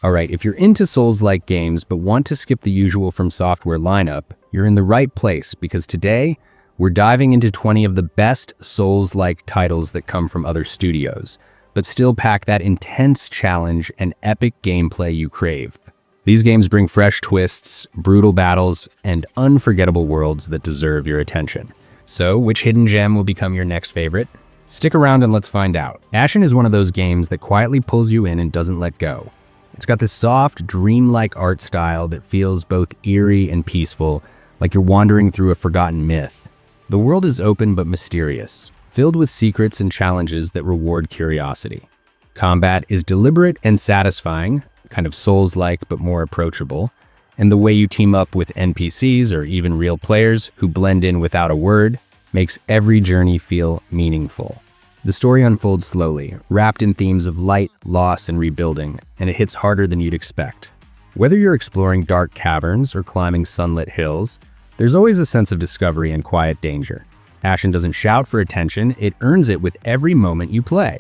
Alright, if you're into Souls-like games but want to skip the usual FromSoftware lineup, you're in the right place because today, we're diving into 20 of the best Souls-like titles that come from other studios, but still pack that intense challenge and epic gameplay you crave. These games bring fresh twists, brutal battles, and unforgettable worlds that deserve your attention. So, which hidden gem will become your next favorite? Stick around and let's find out. Ashen is one of those games that quietly pulls you in and doesn't let go. It's got this soft, dreamlike art style that feels both eerie and peaceful, like you're wandering through a forgotten myth. The world is open but mysterious, filled with secrets and challenges that reward curiosity. Combat is deliberate and satisfying, kind of Souls-like but more approachable, and the way you team up with NPCs or even real players who blend in without a word makes every journey feel meaningful. The story unfolds slowly, wrapped in themes of light, loss, and rebuilding, and it hits harder than you'd expect. Whether you're exploring dark caverns or climbing sunlit hills, there's always a sense of discovery and quiet danger. Ashen doesn't shout for attention, it earns it with every moment you play.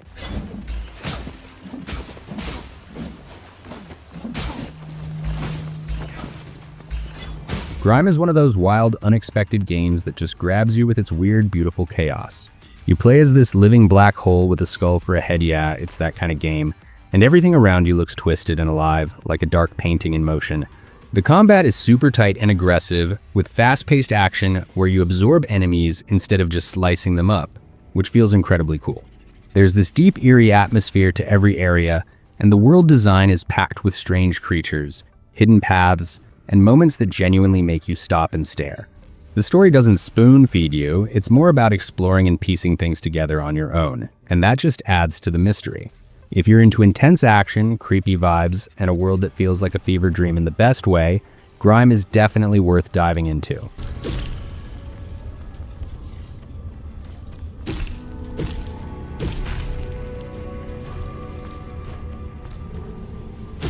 Grime is one of those wild, unexpected games that just grabs you with its weird, beautiful chaos. You play as this living black hole with a skull for a head, yeah, it's that kind of game, and everything around you looks twisted and alive, like a dark painting in motion. The combat is super tight and aggressive, with fast-paced action where you absorb enemies instead of just slicing them up, which feels incredibly cool. There's this deep, eerie atmosphere to every area, and the world design is packed with strange creatures, hidden paths, and moments that genuinely make you stop and stare. The story doesn't spoon-feed you, it's more about exploring and piecing things together on your own, and that just adds to the mystery. If you're into intense action, creepy vibes, and a world that feels like a fever dream in the best way, Grime is definitely worth diving into.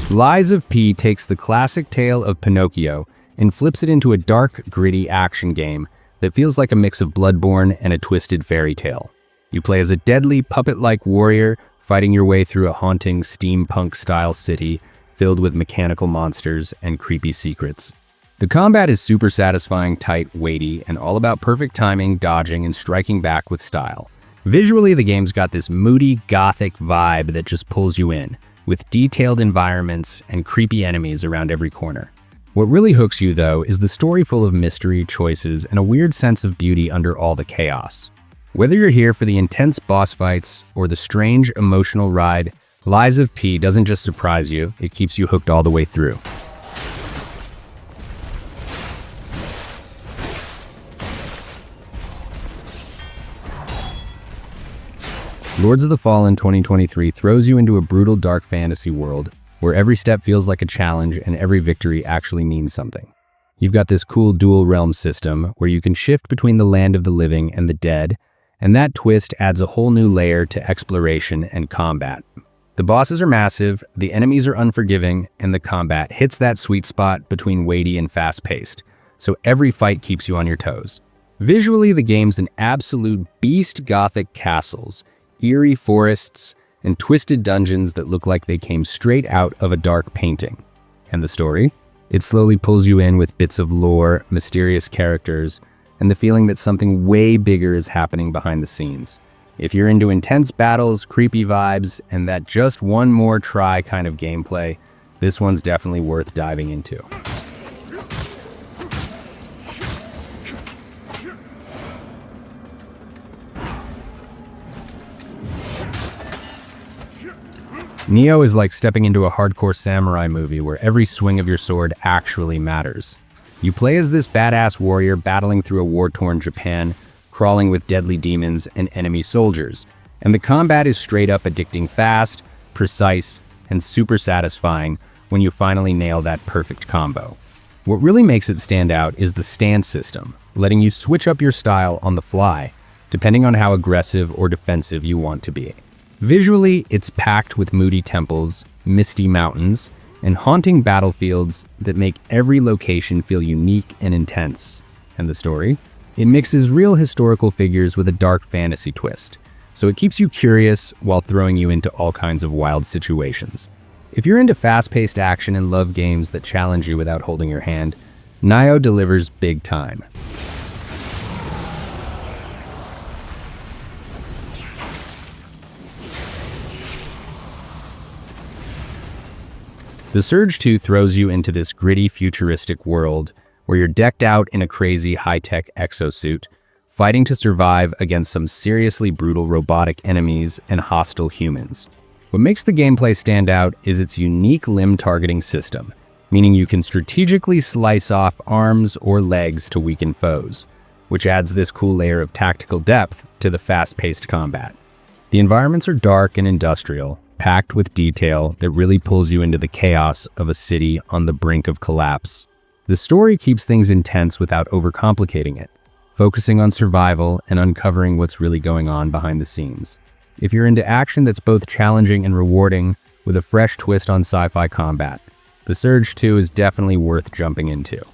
Lies of P takes the classic tale of Pinocchio and flips it into a dark, gritty action game that feels like a mix of Bloodborne and a twisted fairy tale. You play as a deadly, puppet-like warrior fighting your way through a haunting, steampunk-style city filled with mechanical monsters and creepy secrets. The combat is super satisfying, tight, weighty, and all about perfect timing, dodging, and striking back with style. Visually, the game's got this moody, gothic vibe that just pulls you in, with detailed environments and creepy enemies around every corner. What really hooks you, though, is the story full of mystery, choices, and a weird sense of beauty under all the chaos. Whether you're here for the intense boss fights or the strange, emotional ride, Lies of P doesn't just surprise you, it keeps you hooked all the way through. Lords of the Fallen 2023 throws you into a brutal dark fantasy world where every step feels like a challenge and every victory actually means something. You've got this cool dual realm system where you can shift between the land of the living and the dead, and that twist adds a whole new layer to exploration and combat. The bosses are massive, the enemies are unforgiving, and the combat hits that sweet spot between weighty and fast-paced, so every fight keeps you on your toes. Visually, the game's an absolute beast. Gothic castles, eerie forests, and twisted dungeons that look like they came straight out of a dark painting. And the story? It slowly pulls you in with bits of lore, mysterious characters, and the feeling that something way bigger is happening behind the scenes. If you're into intense battles, creepy vibes, and that just one more try kind of gameplay, this one's definitely worth diving into. Nioh is like stepping into a hardcore samurai movie where every swing of your sword actually matters. You play as this badass warrior battling through a war-torn Japan, crawling with deadly demons and enemy soldiers, and the combat is straight up addicting fast, precise, and super satisfying when you finally nail that perfect combo. What really makes it stand out is the stance system, letting you switch up your style on the fly, depending on how aggressive or defensive you want to be. Visually, it's packed with moody temples, misty mountains, and haunting battlefields that make every location feel unique and intense. And the story? It mixes real historical figures with a dark fantasy twist, so it keeps you curious while throwing you into all kinds of wild situations. If you're into fast-paced action and love games that challenge you without holding your hand, Nioh delivers big time. The Surge 2 throws you into this gritty, futuristic world where you're decked out in a crazy, high-tech exosuit, fighting to survive against some seriously brutal robotic enemies and hostile humans. What makes the gameplay stand out is its unique limb targeting system, meaning you can strategically slice off arms or legs to weaken foes, which adds this cool layer of tactical depth to the fast-paced combat. The environments are dark and industrial, packed with detail that really pulls you into the chaos of a city on the brink of collapse. The story keeps things intense without overcomplicating it, focusing on survival and uncovering what's really going on behind the scenes. If you're into action that's both challenging and rewarding, with a fresh twist on sci-fi combat, The Surge 2 is definitely worth jumping into.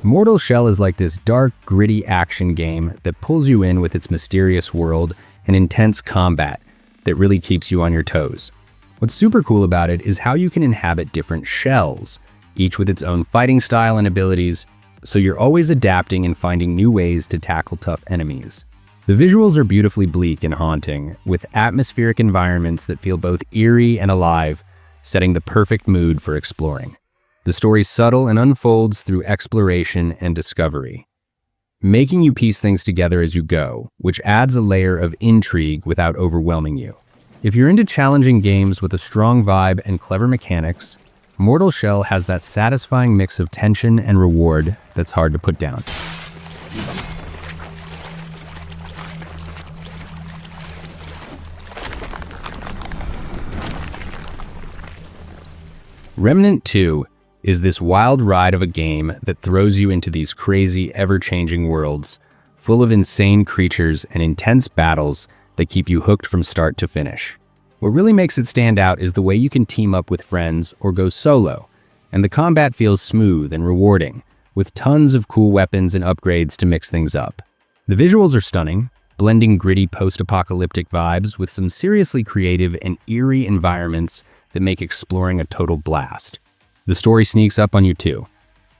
Mortal Shell is like this dark, gritty action game that pulls you in with its mysterious world and intense combat that really keeps you on your toes. What's super cool about it is how you can inhabit different shells, each with its own fighting style and abilities, so you're always adapting and finding new ways to tackle tough enemies. The visuals are beautifully bleak and haunting, with atmospheric environments that feel both eerie and alive, setting the perfect mood for exploring. The story's subtle and unfolds through exploration and discovery, making you piece things together as you go, which adds a layer of intrigue without overwhelming you. If you're into challenging games with a strong vibe and clever mechanics, Mortal Shell has that satisfying mix of tension and reward that's hard to put down. Remnant II is this wild ride of a game that throws you into these crazy, ever-changing worlds, full of insane creatures and intense battles that keep you hooked from start to finish. What really makes it stand out is the way you can team up with friends or go solo, and the combat feels smooth and rewarding, with tons of cool weapons and upgrades to mix things up. The visuals are stunning, blending gritty post-apocalyptic vibes with some seriously creative and eerie environments that make exploring a total blast. The story sneaks up on you too.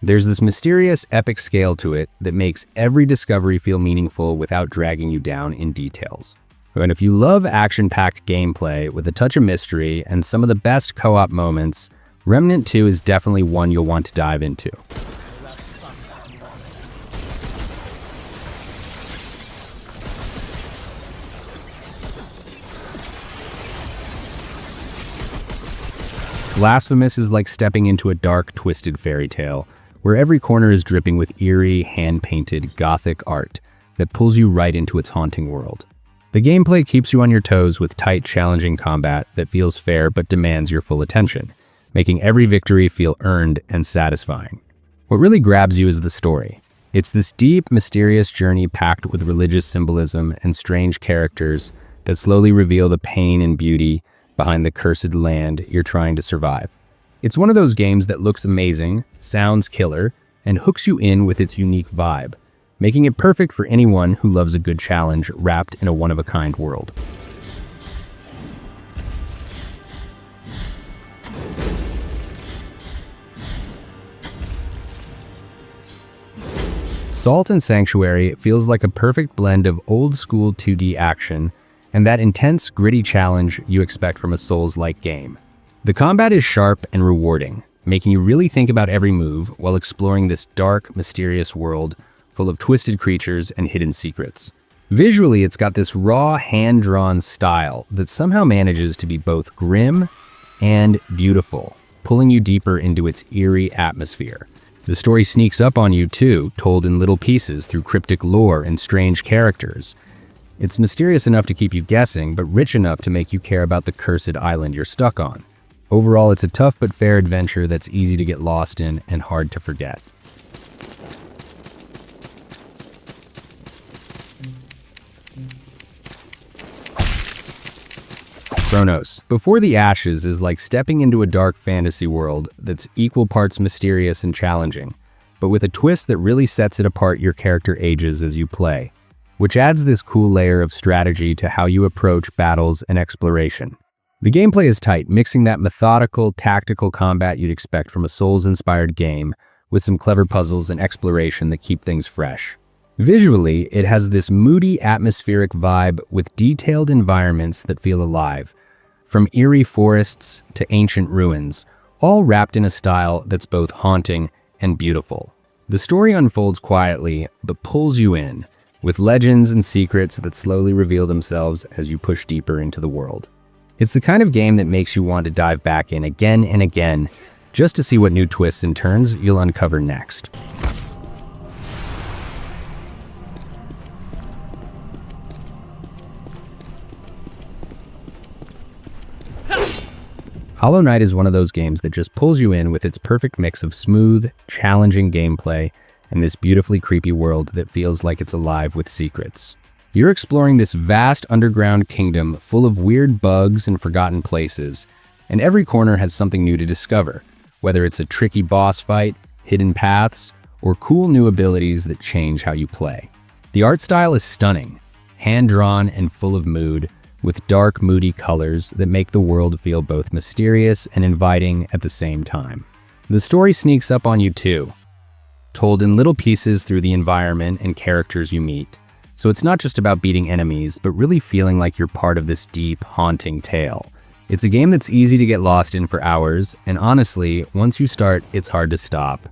There's this mysterious, epic scale to it that makes every discovery feel meaningful without dragging you down in details. And if you love action-packed gameplay with a touch of mystery and some of the best co-op moments, Remnant 2 is definitely one you'll want to dive into. Blasphemous is like stepping into a dark, twisted fairy tale, where every corner is dripping with eerie, hand-painted, gothic art that pulls you right into its haunting world. The gameplay keeps you on your toes with tight, challenging combat that feels fair but demands your full attention, making every victory feel earned and satisfying. What really grabs you is the story. It's this deep, mysterious journey packed with religious symbolism and strange characters that slowly reveal the pain and beauty behind the cursed land you're trying to survive. It's one of those games that looks amazing, sounds killer, and hooks you in with its unique vibe, making it perfect for anyone who loves a good challenge wrapped in a one-of-a-kind world. Salt and Sanctuary feels like a perfect blend of old-school 2D action and that intense, gritty challenge you expect from a Souls-like game. The combat is sharp and rewarding, making you really think about every move while exploring this dark, mysterious world full of twisted creatures and hidden secrets. Visually, it's got this raw, hand-drawn style that somehow manages to be both grim and beautiful, pulling you deeper into its eerie atmosphere. The story sneaks up on you too, told in little pieces through cryptic lore and strange characters. It's mysterious enough to keep you guessing, but rich enough to make you care about the cursed island you're stuck on. Overall, it's a tough but fair adventure that's easy to get lost in and hard to forget. Chronos. Before the Ashes is like stepping into a dark fantasy world that's equal parts mysterious and challenging. but with a twist that really sets it apart. Your character ages as you play, which adds this cool layer of strategy to how you approach battles and exploration. The gameplay is tight, mixing that methodical, tactical combat you'd expect from a Souls-inspired game with some clever puzzles and exploration that keep things fresh. Visually, it has this moody, atmospheric vibe with detailed environments that feel alive, from eerie forests to ancient ruins, all wrapped in a style that's both haunting and beautiful. The story unfolds quietly, but pulls you in, with legends and secrets that slowly reveal themselves as you push deeper into the world. It's the kind of game that makes you want to dive back in again and again, just to see what new twists and turns you'll uncover next. Hollow Knight is one of those games that just pulls you in with its perfect mix of smooth, challenging gameplay and this beautifully creepy world that feels like it's alive with secrets. You're exploring this vast underground kingdom full of weird bugs and forgotten places, and every corner has something new to discover, whether it's a tricky boss fight, hidden paths, or cool new abilities that change how you play. The art style is stunning, hand-drawn and full of mood, with dark, moody colors that make the world feel both mysterious and inviting at the same time. The story sneaks up on you too, told in little pieces through the environment and characters you meet. So it's not just about beating enemies, but really feeling like you're part of this deep, haunting tale. It's a game that's easy to get lost in for hours, and honestly, once you start, it's hard to stop.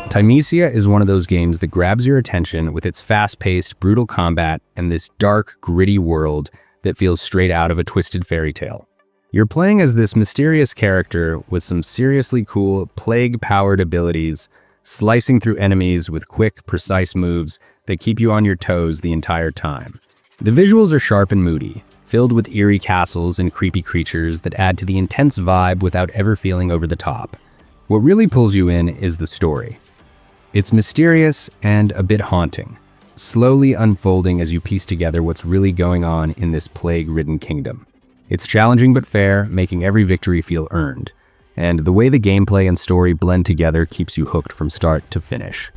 Thymesia is one of those games that grabs your attention with its fast-paced, brutal combat and this dark, gritty world that feels straight out of a twisted fairy tale. You're playing as this mysterious character with some seriously cool, plague-powered abilities, slicing through enemies with quick, precise moves that keep you on your toes the entire time. The visuals are sharp and moody, filled with eerie castles and creepy creatures that add to the intense vibe without ever feeling over the top. What really pulls you in is the story. It's mysterious and a bit haunting, slowly unfolding as you piece together what's really going on in this plague-ridden kingdom. It's challenging but fair, making every victory feel earned, and the way the gameplay and story blend together keeps you hooked from start to finish.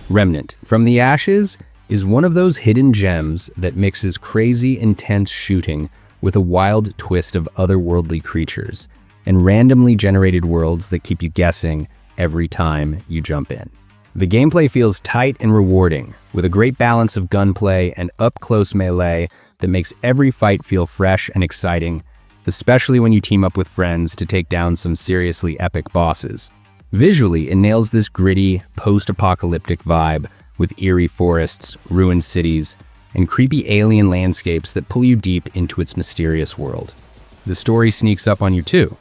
Remnant from the Ashes is one of those hidden gems that mixes crazy, intense shooting with a wild twist of otherworldly creatures and randomly generated worlds that keep you guessing every time you jump in. The gameplay feels tight and rewarding, with a great balance of gunplay and up-close melee that makes every fight feel fresh and exciting, especially when you team up with friends to take down some seriously epic bosses. Visually, it nails this gritty, post-apocalyptic vibe with eerie forests, ruined cities, and creepy alien landscapes that pull you deep into its mysterious world. The story sneaks up on you too.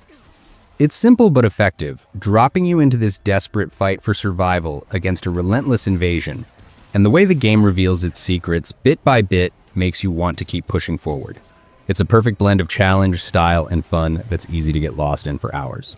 It's simple but effective, dropping you into this desperate fight for survival against a relentless invasion, and the way the game reveals its secrets bit by bit makes you want to keep pushing forward. It's a perfect blend of challenge, style, and fun that's easy to get lost in for hours.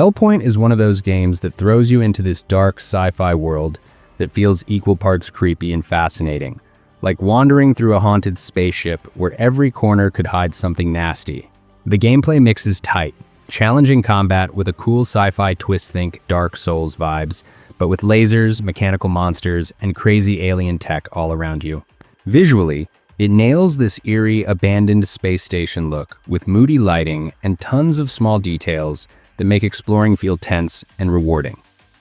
Hellpoint is one of those games that throws you into this dark sci-fi world that feels equal parts creepy and fascinating, like wandering through a haunted spaceship where every corner could hide something nasty. The gameplay mixes tight, challenging combat with a cool sci-fi twist, think Dark Souls vibes, but with lasers, mechanical monsters, and crazy alien tech all around you. Visually, it nails this eerie, abandoned space station look with moody lighting and tons of small details that make exploring feel tense and rewarding.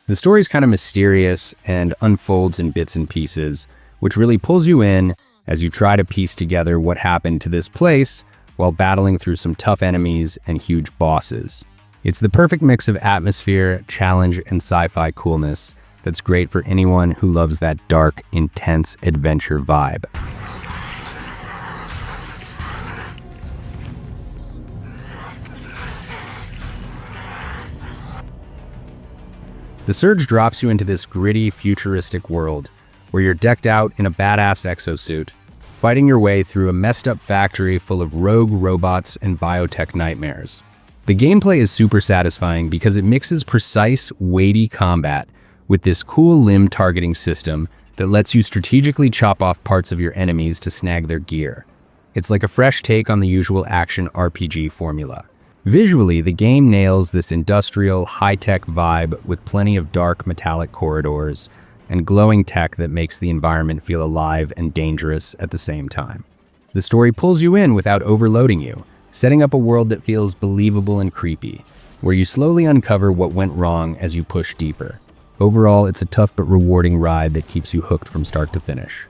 The story's kind of mysterious and unfolds in bits and pieces, which really pulls you in as you try to piece together what happened to this place while battling through some tough enemies and huge bosses. It's the perfect mix of atmosphere, challenge, and sci-fi coolness that's great for anyone who loves that dark, intense adventure vibe. The Surge drops you into this gritty, futuristic world where you're decked out in a badass exosuit, fighting your way through a messed-up factory full of rogue robots and biotech nightmares. The gameplay is super satisfying because it mixes precise, weighty combat with this cool limb targeting system that lets you strategically chop off parts of your enemies to snag their gear. It's like a fresh take on the usual action RPG formula. Visually, the game nails this industrial, high-tech vibe with plenty of dark metallic corridors and glowing tech that makes the environment feel alive and dangerous at the same time. The story pulls you in without overloading you, setting up a world that feels believable and creepy, where you slowly uncover what went wrong as you push deeper. Overall, it's a tough but rewarding ride that keeps you hooked from start to finish.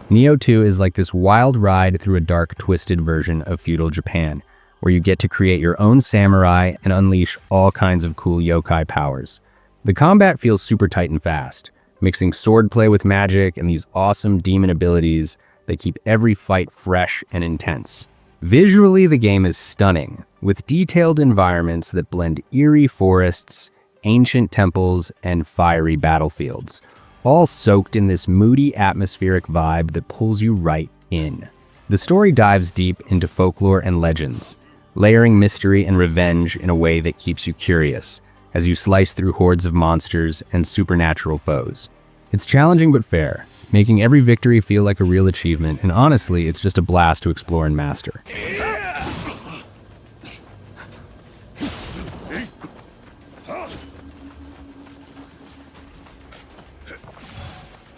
Nioh 2 is like this wild ride through a dark, twisted version of feudal Japan, where you get to create your own samurai and unleash all kinds of cool yokai powers. The combat feels super tight and fast, mixing swordplay with magic and these awesome demon abilities that keep every fight fresh and intense. Visually, the game is stunning, with detailed environments that blend eerie forests, ancient temples, and fiery battlefields, all soaked in this moody atmospheric vibe that pulls you right in. The story dives deep into folklore and legends, layering mystery and revenge in a way that keeps you curious as you slice through hordes of monsters and supernatural foes. It's challenging but fair, making every victory feel like a real achievement, and honestly, it's just a blast to explore and master.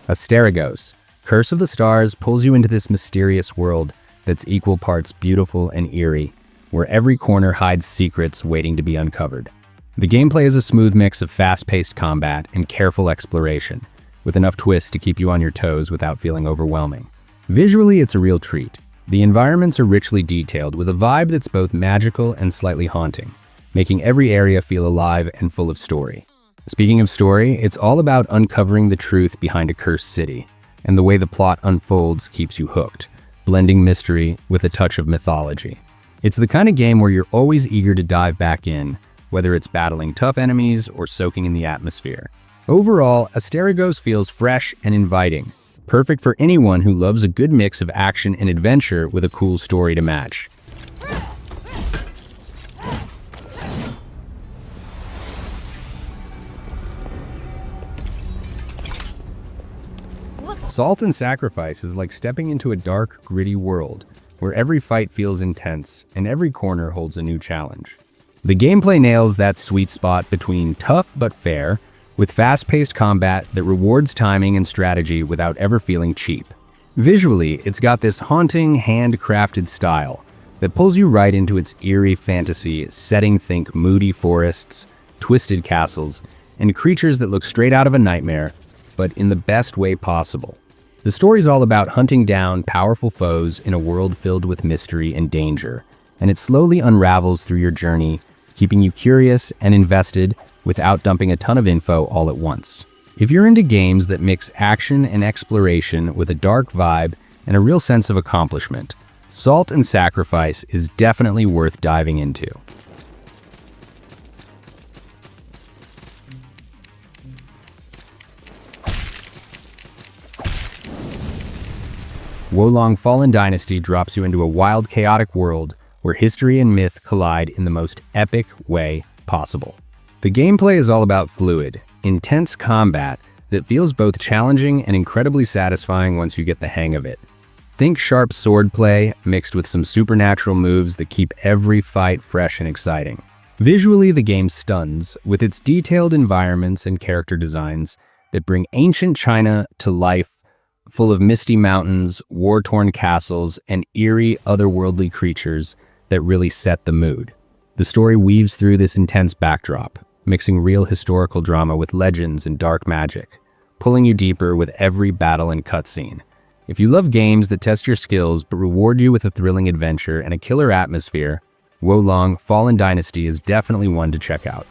Asterigos, Curse of the Stars pulls you into this mysterious world that's equal parts beautiful and eerie, where every corner hides secrets waiting to be uncovered. The gameplay is a smooth mix of fast-paced combat and careful exploration, with enough twists to keep you on your toes without feeling overwhelming. Visually, it's a real treat. The environments are richly detailed with a vibe that's both magical and slightly haunting, making every area feel alive and full of story. Speaking of story, it's all about uncovering the truth behind a cursed city, and the way the plot unfolds keeps you hooked, blending mystery with a touch of mythology. It's the kind of game where you're always eager to dive back in, whether it's battling tough enemies or soaking in the atmosphere. Overall, Asterigos feels fresh and inviting, perfect for anyone who loves a good mix of action and adventure with a cool story to match. Salt and Sacrifice is like stepping into a dark, gritty world, where every fight feels intense and every corner holds a new challenge. The gameplay nails that sweet spot between tough but fair, with fast-paced combat that rewards timing and strategy without ever feeling cheap. Visually, it's got this haunting, handcrafted style that pulls you right into its eerie fantasy setting. Think moody forests, twisted castles, and creatures that look straight out of a nightmare, but in the best way possible. The story's all about hunting down powerful foes in a world filled with mystery and danger, and it slowly unravels through your journey, keeping you curious and invested without dumping a ton of info all at once. If you're into games that mix action and exploration with a dark vibe and a real sense of accomplishment, Salt and Sacrifice is definitely worth diving into. Wolong Fallen Dynasty drops you into a wild, chaotic world where history and myth collide in the most epic way possible. The gameplay is all about fluid, intense combat that feels both challenging and incredibly satisfying once you get the hang of it. Think sharp swordplay mixed with some supernatural moves that keep every fight fresh and exciting. Visually, the game stuns with its detailed environments and character designs that bring ancient China to life, full of misty mountains, war-torn castles, and eerie otherworldly creatures that really set the mood. The story weaves through this intense backdrop, mixing real historical drama with legends and dark magic, pulling you deeper with every battle and cutscene. If you love games that test your skills but reward you with a thrilling adventure and a killer atmosphere, Wolong Fallen Dynasty is definitely one to check out.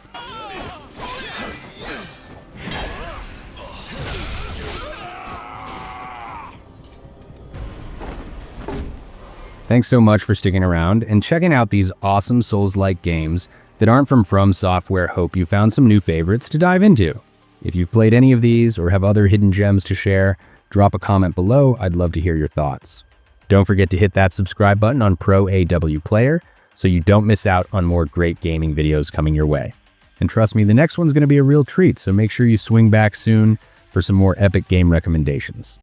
Thanks so much for sticking around and checking out these awesome Souls-like games that aren't from FromSoftware. Hope you found some new favorites to dive into. If you've played any of these or have other hidden gems to share, drop a comment below. I'd love to hear your thoughts. Don't forget to hit that subscribe button on proawplayer so you don't miss out on more great gaming videos coming your way. And trust me, the next one's going to be a real treat, so make sure you swing back soon for some more epic game recommendations.